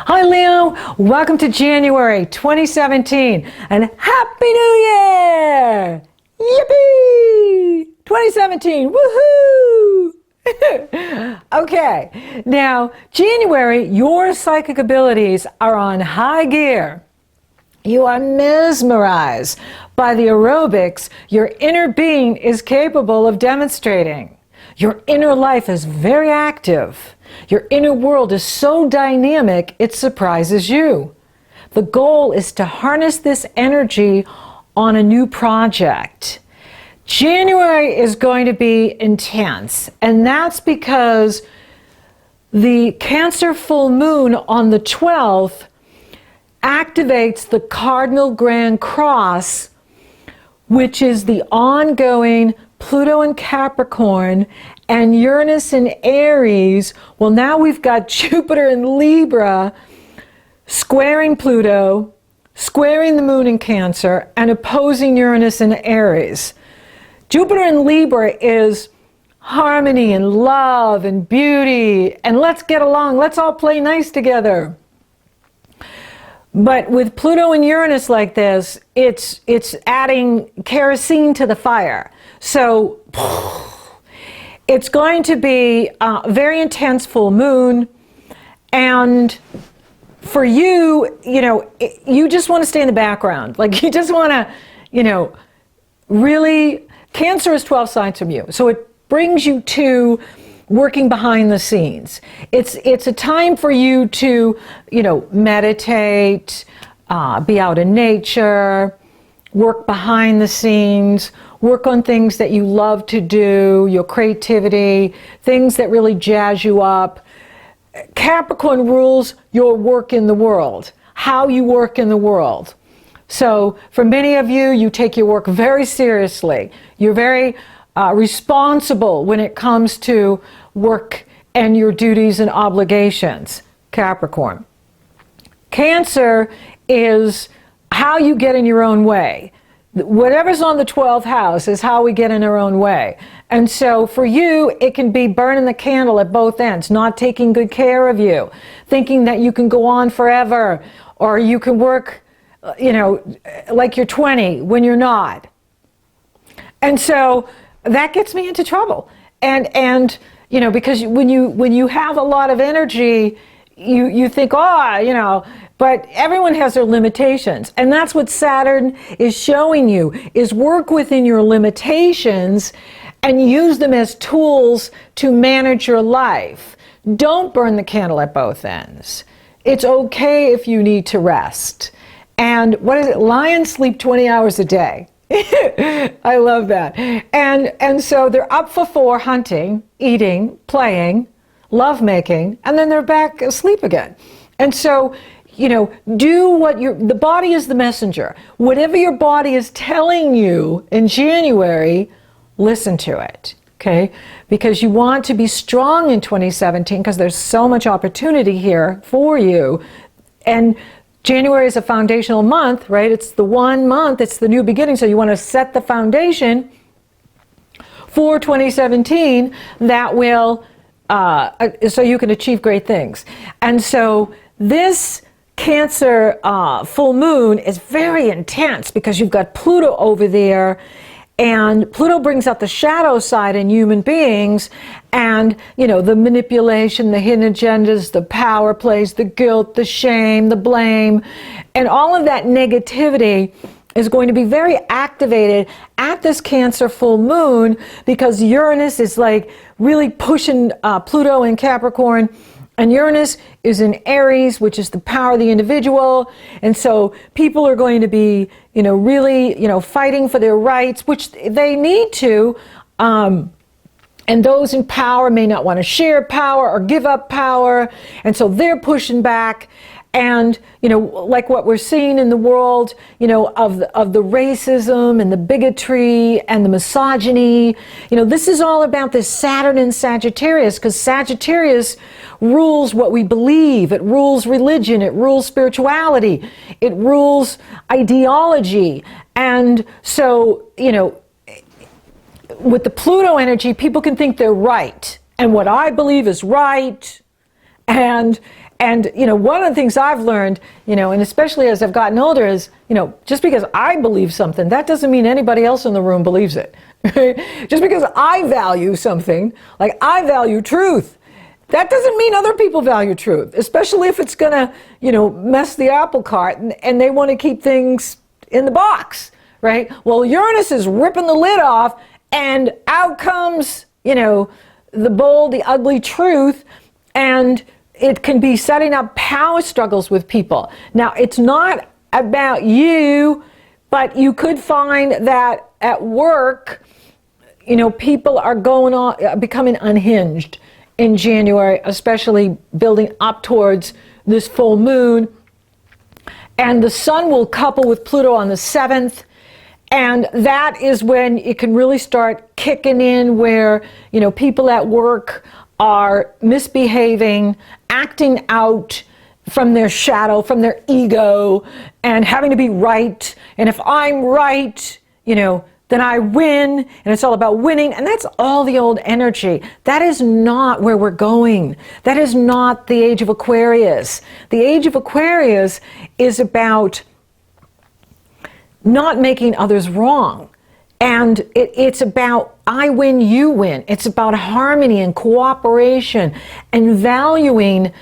Hi Leo, welcome to January 2017 and Happy New Year! Yippee! 2017, woohoo! Okay, now January, your psychic abilities are on high gear. You are mesmerized by the aerobics your inner being is capable of demonstrating. Your inner life is very active. Your inner world is so dynamic, it surprises you. The goal is to harness this energy on a new project. January is going to be intense, and that's because the Cancer full moon on the 12th activates the cardinal grand cross, which is the ongoing Pluto in Capricorn and Uranus in Aries. Well, now we've got Jupiter in Libra squaring Pluto, squaring the moon in Cancer, and opposing Uranus in Aries. Jupiter in Libra is harmony and love and beauty, and let's get along, let's all play nice together. But with Pluto and Uranus like this, it's adding kerosene to the fire. So it's going to be a very intense full moon. And for you, you just want to stay in the background. Like you just want to, really, Cancer is 12 signs from you. So it brings you to working behind the scenes. It's a time for you to, meditate, be out in nature, work behind the scenes, work on things that you love to do, your creativity, things that really jazz you up. Capricorn rules your work in the world, how you work in the world. So for many of you, you take your work very seriously. You're very responsible when it comes to work and your duties and obligations, Capricorn. Cancer is how you get in your own way. Whatever's on the 12th house is how we get in our own way. And so for you, it can be burning the candle at both ends, not taking good care of you, thinking that you can go on forever, or you can work, like you're 20 when you're not. And so that gets me into trouble. And because when you have a lot of energy, you think, but everyone has their limitations. And that's what Saturn is showing you, is work within your limitations and use them as tools to manage your life. Don't burn the candle at both ends. It's okay if you need to rest. And what is it? Lions sleep 20 hours a day. I love that. And so they're up for 4, hunting, eating, playing, lovemaking, and then they're back asleep again. And so, do what the body is the messenger. Whatever your body is telling you in January, listen to it, okay? Because you want to be strong in 2017 because there's so much opportunity here for you. And January is a foundational month, right? It's the one month, it's the new beginning. So you want to set the foundation for 2017 that will, so you can achieve great things. And so this Cancer full moon is very intense because you've got Pluto over there, and Pluto brings out the shadow side in human beings, and the manipulation, the hidden agendas, the power plays, the guilt, the shame, the blame, and all of that negativity is going to be very activated at this Cancer full moon because Uranus is like really pushing Pluto in Capricorn. And Uranus is in Aries, which is the power of the individual. And so people are going to be, really, fighting for their rights, which they need to. And those in power may not want to share power or give up power. And so they're pushing back. And, like what we're seeing in the world, of the racism and the bigotry and the misogyny, this is all about this Saturn in Sagittarius, because Sagittarius rules what we believe. It rules religion. It rules spirituality. It rules ideology. And so, with the Pluto energy, people can think they're right. And what I believe is right. And And, one of the things I've learned, and especially as I've gotten older is, just because I believe something, that doesn't mean anybody else in the room believes it. Just because I value something, like I value truth, that doesn't mean other people value truth, especially if it's going to, mess the apple cart and they want to keep things in the box, right? Well, Uranus is ripping the lid off and out comes, the bold, the ugly truth, and it can be setting up power struggles with people. Now, it's not about you, but you could find that at work, people are becoming unhinged in January, especially building up towards this full moon. And the sun will couple with Pluto on the 7th. And that is when it can really start kicking in where, people at work are misbehaving, acting out from their shadow, from their ego, and having to be right. And if I'm right, then I win, and it's all about winning, and that's all the old energy. That is not where we're going. That is not the age of Aquarius. The age of Aquarius is about not making others wrong. And it's about I win, you win. It's about harmony and cooperation and valuing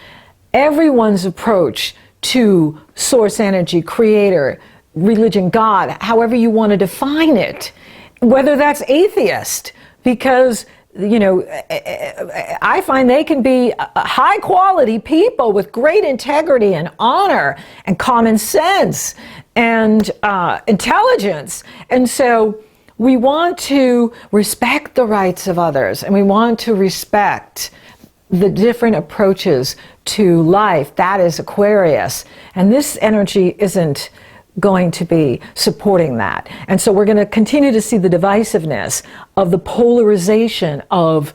everyone's approach to source energy, creator, religion, God, however you want to define it, whether that's atheist, because I find they can be high quality people with great integrity and honor and common sense and intelligence. And so we want to respect the rights of others, and we want to respect the different approaches to life. That is Aquarius. And this energy isn't going to be supporting that. And so we're going to continue to see the divisiveness of the polarization of,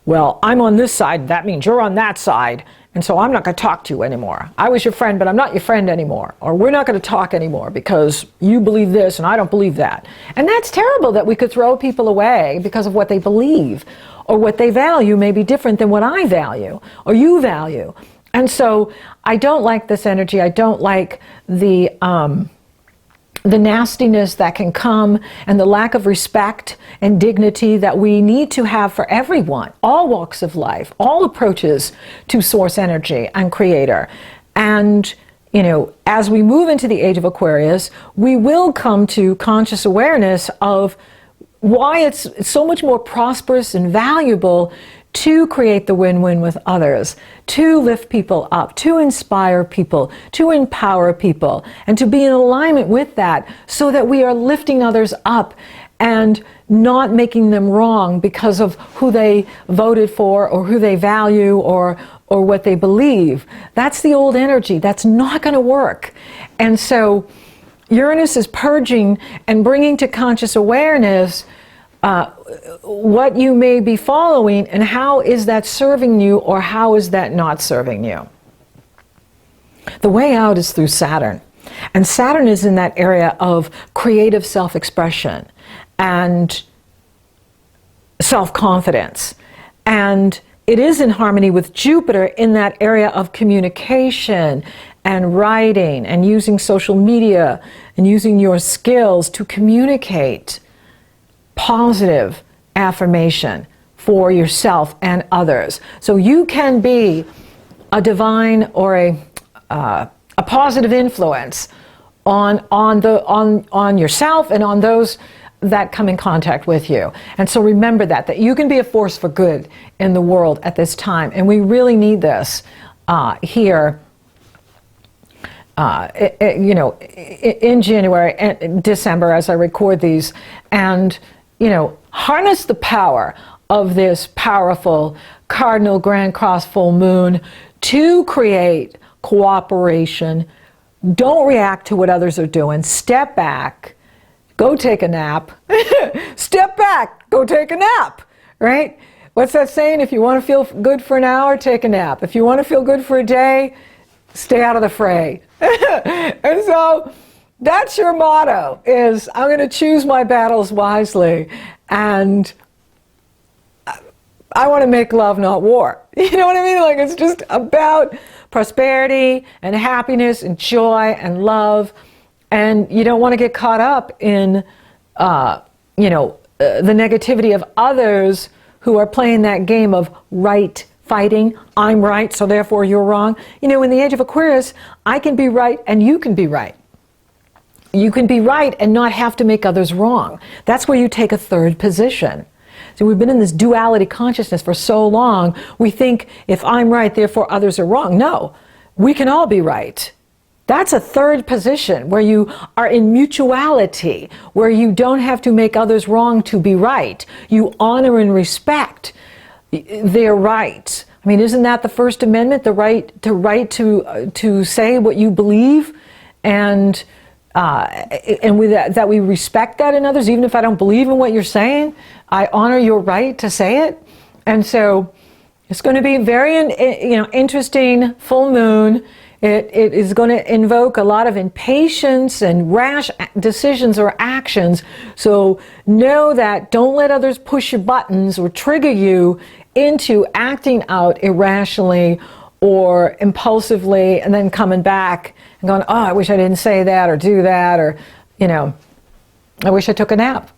well, I'm on this side, that means you're on that side, and so I'm not going to talk to you anymore. I was your friend, but I'm not your friend anymore. Or we're not going to talk anymore because you believe this and I don't believe that. And that's terrible that we could throw people away because of what they believe, or what they value may be different than what I value or you value. And so I don't like this energy. I don't like the nastiness that can come and the lack of respect and dignity that we need to have for everyone, all walks of life, all approaches to source energy and creator. And, as we move into the age of Aquarius, we will come to conscious awareness of why it's so much more prosperous and valuable to create the win-win with others, to lift people up, to inspire people, to empower people, and to be in alignment with that so that we are lifting others up and not making them wrong because of who they voted for or who they value or what they believe. That's the old energy. That's not going to work. And so Uranus is purging and bringing to conscious awareness what you may be following and how is that serving you or how is that not serving you. The way out is through Saturn. And Saturn is in that area of creative self-expression and self-confidence. And it is in harmony with Jupiter in that area of communication and writing and using social media and using your skills to communicate positive affirmation for yourself and others. So you can be a divine or a positive influence on yourself and on those that come in contact with you. And so remember that you can be a force for good in the world at this time. And we really need this here in January and December as I record these. And harness the power of this powerful cardinal Grand Cross full moon to create cooperation. Don't react to what others are doing. Step back. Go take a nap. Step back. Go take a nap. Right? What's that saying? If you want to feel good for an hour, take a nap. If you want to feel good for a day, stay out of the fray. And so that's your motto, is I'm going to choose my battles wisely and I want to make love, not war. You know what I mean? Like, it's just about prosperity and happiness and joy and love. And you don't want to get caught up in, the negativity of others who are playing that game of right fighting. I'm right, so therefore you're wrong. You know, in the age of Aquarius, I can be right and you can be right. You can be right and not have to make others wrong. That's where you take a third position. So we've been in this duality consciousness for so long, we think if I'm right, therefore others are wrong. No, we can all be right. That's a third position where you are in mutuality, where you don't have to make others wrong to be right. You honor and respect their rights. I mean, isn't that the First Amendment, the right to say what you believe, and with that we respect that in others, even if I don't believe in what you're saying, I honor your right to say it. And so it's going to be very interesting full moon. It is going to invoke a lot of impatience and rash decisions or actions. So know that, don't let others push your buttons or trigger you into acting out irrationally or impulsively and then coming back and going, oh, I wish I didn't say that or do that, or, I wish I took a nap.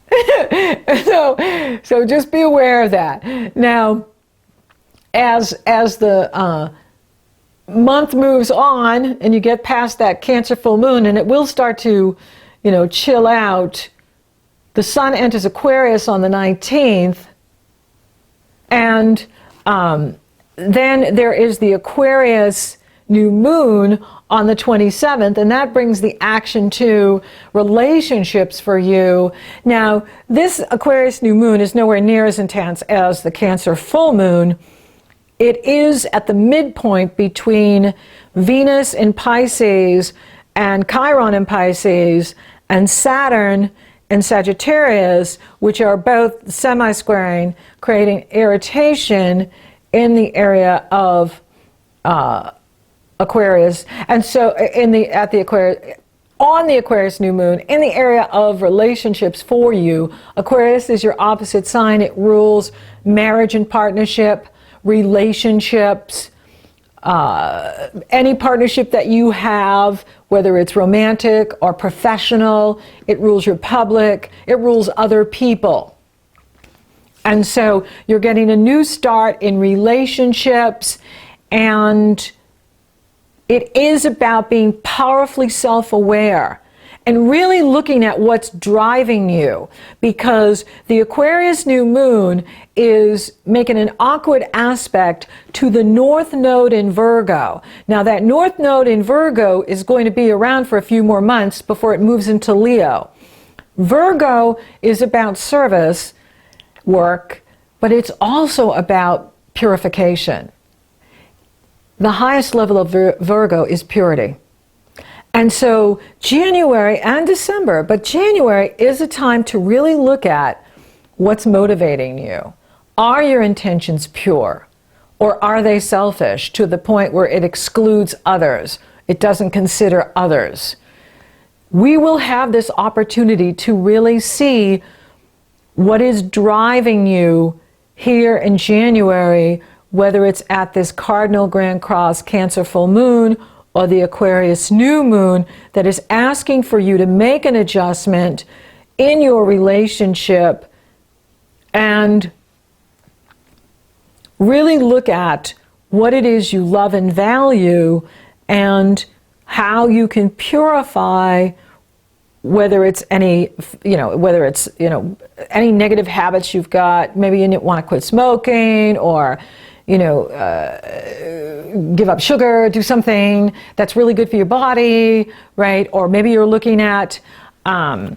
So just be aware of that. Now, as the month moves on and you get past that Cancer full moon, and it will start to, chill out, the sun enters Aquarius on the 19th, and then there is the Aquarius new moon on the 27th, and that brings the action to relationships for you. Now, this Aquarius new moon is nowhere near as intense as the Cancer full moon. It is at the midpoint between Venus in Pisces and Chiron in Pisces and Saturn and Sagittarius, which are both semi-squaring, creating irritation in the area of Aquarius. And so on the Aquarius new moon, in the area of relationships for you, Aquarius is your opposite sign. It rules marriage and partnership, relationships, any partnership that you have, whether it's romantic or professional. It rules your public, it rules other people. And so you're getting a new start in relationships, and it is about being powerfully self-aware and really looking at what's driving you, because the Aquarius new moon is making an awkward aspect to the North Node in Virgo. Now, that North Node in Virgo is going to be around for a few more months before it moves into Leo. Virgo is about service work, but it's also about purification. The highest level of Virgo is purity. And so January and December, but January is a time to really look at what's motivating you. Are your intentions pure, or are they selfish to the point where it excludes others? It doesn't consider others. We will have this opportunity to really see what is driving you here in January, whether it's at this cardinal Grand Cross Cancer full moon or the Aquarius new moon that is asking for you to make an adjustment in your relationship and really look at what it is you love and value and how you can purify, whether it's any negative habits you've got. Maybe you want to quit smoking, or give up sugar, do something that's really good for your body, right? Or maybe you're looking at, your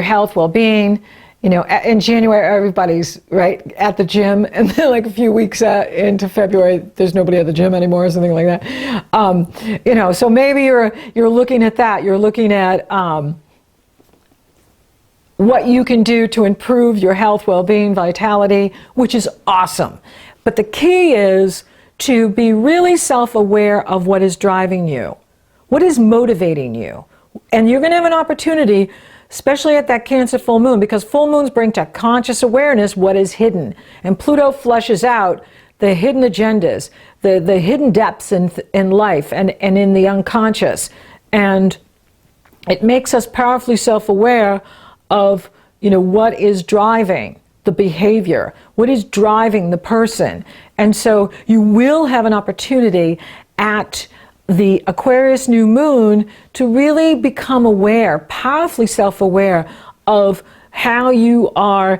health, well-being. In January, everybody's right at the gym, and then like a few weeks into February, there's nobody at the gym anymore, or something like that. So maybe you're looking at that. You're looking at what you can do to improve your health, well-being, vitality, which is awesome. But the key is to be really self-aware of what is driving you, what is motivating you. And you're going to have an opportunity especially at that Cancer full moon, because full moons bring to conscious awareness what is hidden. And Pluto flushes out the hidden agendas, the hidden depths in life and in the unconscious. And it makes us powerfully self-aware of, what is driving the behavior, what is driving the person. And so you will have an opportunity at the Aquarius new moon to really become aware, powerfully self-aware of how you are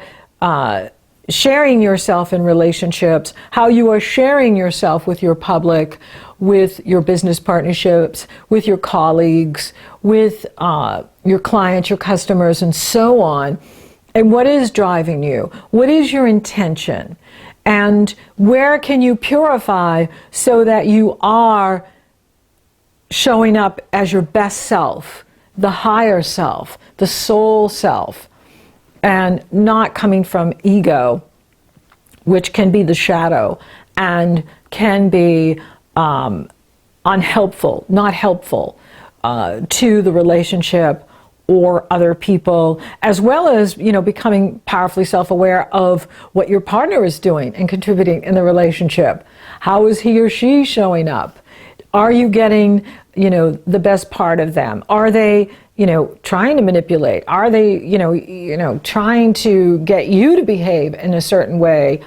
sharing yourself in relationships, how you are sharing yourself with your public, with your business partnerships, with your colleagues, with your clients, your customers, and so on. And what is driving you? What is your intention? And where can you purify so that you are showing up as your best self, the higher self, the soul self, and not coming from ego, which can be the shadow and can be unhelpful, not helpful to the relationship or other people, as well as, becoming powerfully self-aware of what your partner is doing and contributing in the relationship. How is he or she showing up? Are you getting, the best part of them? Are they, trying to manipulate? Are they, trying to get you to behave in a certain way?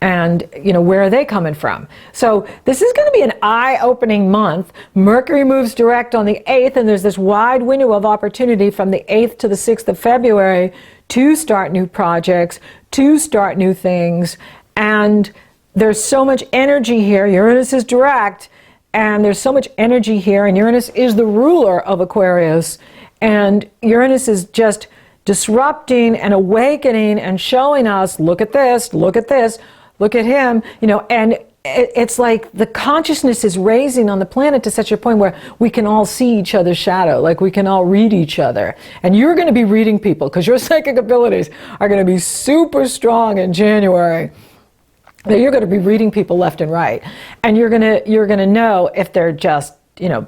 And, where are they coming from? So this is going to be an eye-opening month. Mercury moves direct on the 8th, and there's this wide window of opportunity from the 8th to the 6th of February to start new projects, to start new things. And there's so much energy here. Uranus is direct, and there's so much energy here, and Uranus is the ruler of Aquarius. And Uranus is just disrupting and awakening and showing us, look at this, look at this, look at him, and it's like the consciousness is raising on the planet to such a point where we can all see each other's shadow, like we can all read each other. And you're going to be reading people because your psychic abilities are going to be super strong in January. You're going to be reading people left and right. And you're going to know if they're just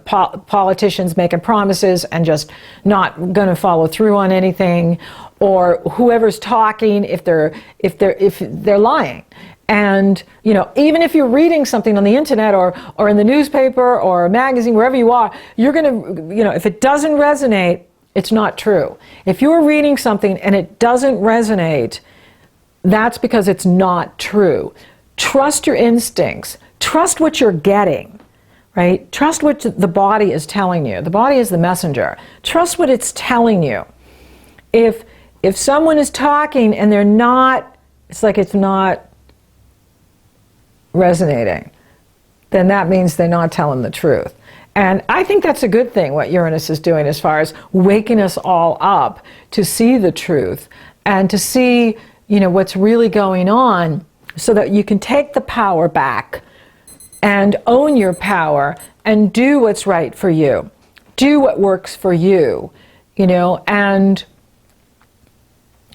politicians making promises and just not going to follow through on anything, or whoever's talking if they're lying. And even if you're reading something on the internet or in the newspaper or a magazine, wherever you are, you're going to, if it doesn't resonate, it's not true. If you're reading something and it doesn't resonate, that's because it's not true. Trust your instincts. Trust what you're getting. Right? Trust what the body is telling you. The body is the messenger. Trust what it's telling you. If someone is talking and they're not, it's like it's not resonating, then that means they're not telling the truth. And I think that's a good thing, what Uranus is doing as far as waking us all up to see the truth and to see, what's really going on, so that you can take the power back and own your power and do what's right for you. Do what works for you, and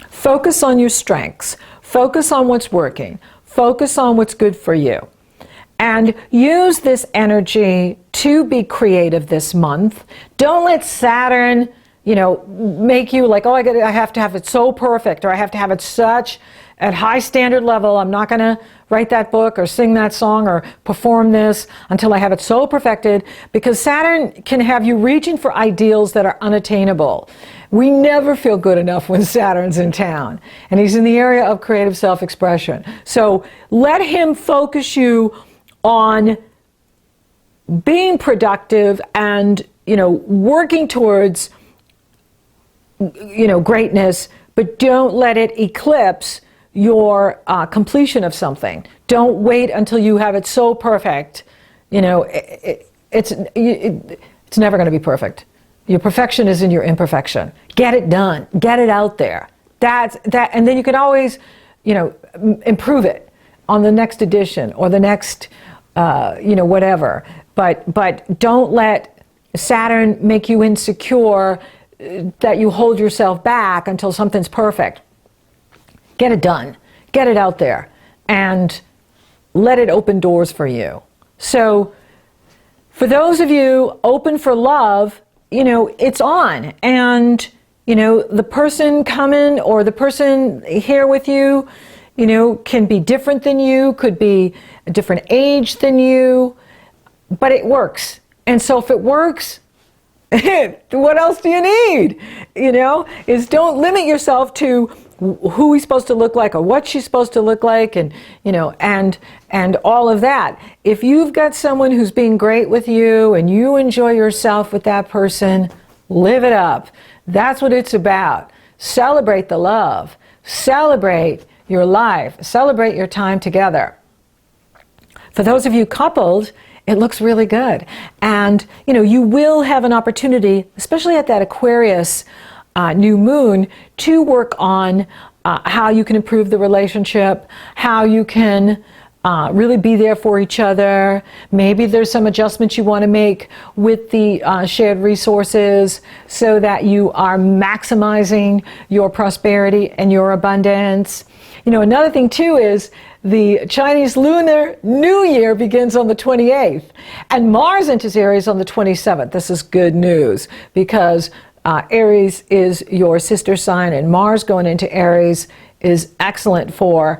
focus on your strengths. Focus on what's working. Focus on what's good for you. And use this energy to be creative this month. Don't let Saturn, make you like, oh, I have to have it so perfect, or I have to have it such at high standard level. I'm not going to write that book or sing that song or perform this until I have it so perfected, because Saturn can have you reaching for ideals that are unattainable. We never feel good enough when Saturn's in town, and he's in the area of creative self-expression. So let him focus you on being productive and, working towards, greatness, but don't let it eclipse your completion of something. Don't wait until you have it so perfect. It's never going to be perfect. Your perfection is in your imperfection. Get it done. Get it out there. And then you can always, improve it on the next edition or the next, whatever. But don't let Saturn make you insecure, that you hold yourself back until something's perfect. Get it done. Get it out there. And let it open doors for you. So for those of you open for love, it's on. And, You know, the person coming or the person here with you, you know, can be different than you, could be a different age than you, but it works. And so if it works, what else do you need? You know, is don't limit yourself to who he's supposed to look like or what she's supposed to look like, and you know, and all of that. If you've got someone who's being great with you and you enjoy yourself with that person, live it up. That's what it's about. Celebrate the love. Celebrate your life. Celebrate your time together. For those of you coupled, it looks really good. And, you know, you will have an opportunity, especially at that Aquarius new moon, to work on how you can improve the relationship, how you can really be there for each other. Maybe there's some adjustments you want to make with the shared resources so that you are maximizing your prosperity and your abundance. You know, another thing too is the Chinese Lunar New Year begins on the 28th, and Mars enters Aries on the 27th. This is good news because Aries is your sister sign, and Mars going into Aries is excellent for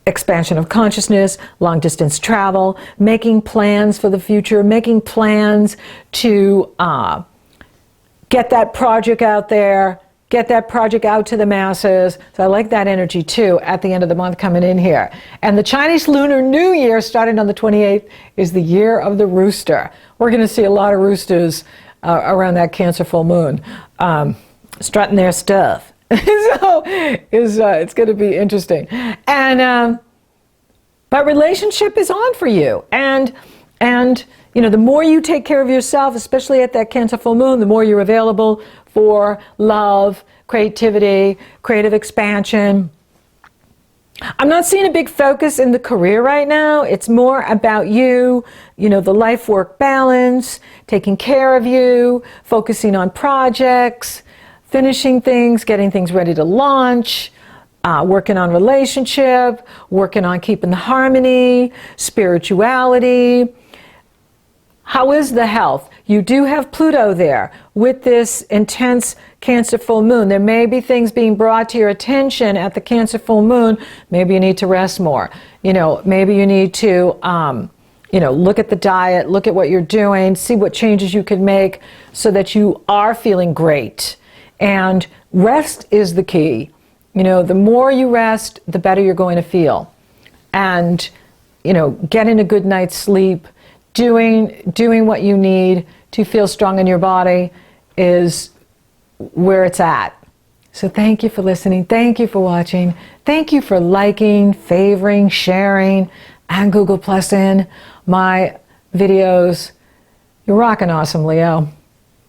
expansion of consciousness, long distance travel, making plans for the future, making plans to get that project out there, get that project out to the masses. So I like that energy too at the end of the month coming in here. And the Chinese Lunar New Year, starting on the 28th, is the year of the rooster. We're going to see a lot of roosters around that Cancer full moon, strutting their stuff. So it's going to be interesting. And but relationship is on for you. And you know, the more you take care of yourself, especially at that Cancer full moon, the more you're available for love, creativity, creative expansion. I'm not seeing a big focus in the career right now. It's more about you, you know, the life-work balance, taking care of you, focusing on projects, finishing things, getting things ready to launch, working on relationship, working on keeping the harmony, spirituality. How is the health? You do have Pluto there with this intense Cancer full moon. There may be things being brought to your attention at the Cancer full moon. Maybe you need to rest more. You know, maybe you need to, you know, look at the diet, look at what you're doing, see what changes you can make so that you are feeling great. And rest is the key. You know, the more you rest, the better you're going to feel. And, you know, getting a good night's sleep, doing what you need to feel strong in your body is where it's at. So thank you for listening. Thank you for watching. Thank you for liking, favoring, sharing, and Google Plus-ing my videos. You're rocking awesome, Leo.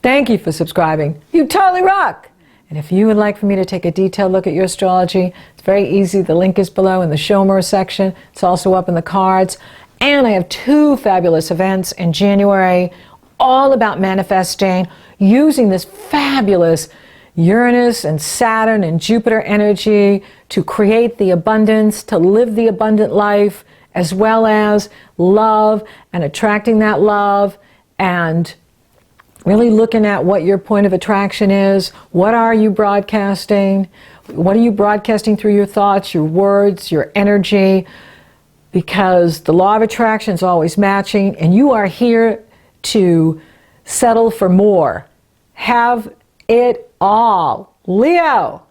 Thank you for subscribing. You totally rock. And if you would like for me to take a detailed look at your astrology, it's very easy. The link is below in the Show More section. It's also up in the cards. And I have 2 fabulous events in January, all about manifesting, using this fabulous Uranus and Saturn and Jupiter energy to create the abundance, to live the abundant life, as well as love and attracting that love, and really looking at what your point of attraction is. What are you broadcasting? What are you broadcasting through your thoughts, your words, your energy? Because the law of attraction is always matching, and you are here to settle for more. Have it all. Leo.